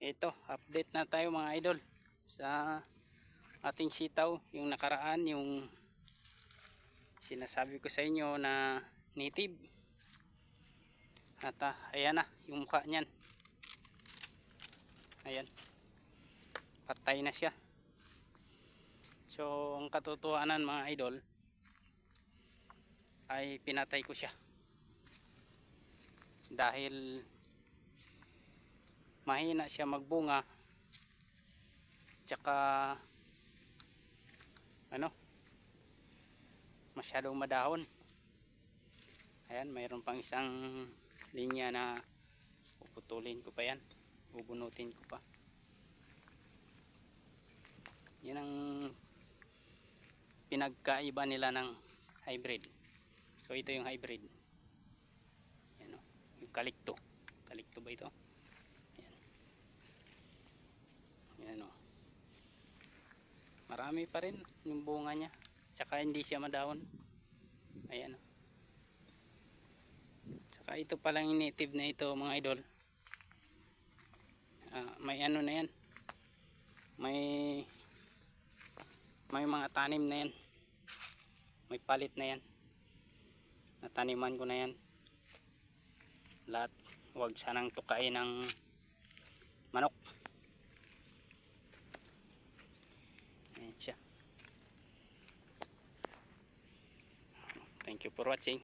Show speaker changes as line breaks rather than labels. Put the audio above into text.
Ito, update na tayo mga idol sa ating sitaw. Yung nakaraan, yung sinasabi ko sa inyo na native. At ayan na, yung mukha niyan. Ayan. Patay na siya. So, ang katotohanan mga idol ay pinatay ko siya. Dahil mahina siya magbunga. Tsaka masyadong madahon. Ayan, mayroon pang isang linya na puputulin ko pa yan, bubunutin ko pa. Yan ang pinagkaiba nila ng hybrid. So ito yung hybrid. Yan, yung kalikto ba ito? Yan. Yan, marami pa rin yung bunga niya, tsaka hindi siya madahon. Ayan. Tsaka ito palang native na ito mga idol. May ano na yan, may mga tanim na yan, may palit na yan, nataniman ko na yan lahat. Huwag sanang tukain ng manok. Ayan siya. Thank you for watching.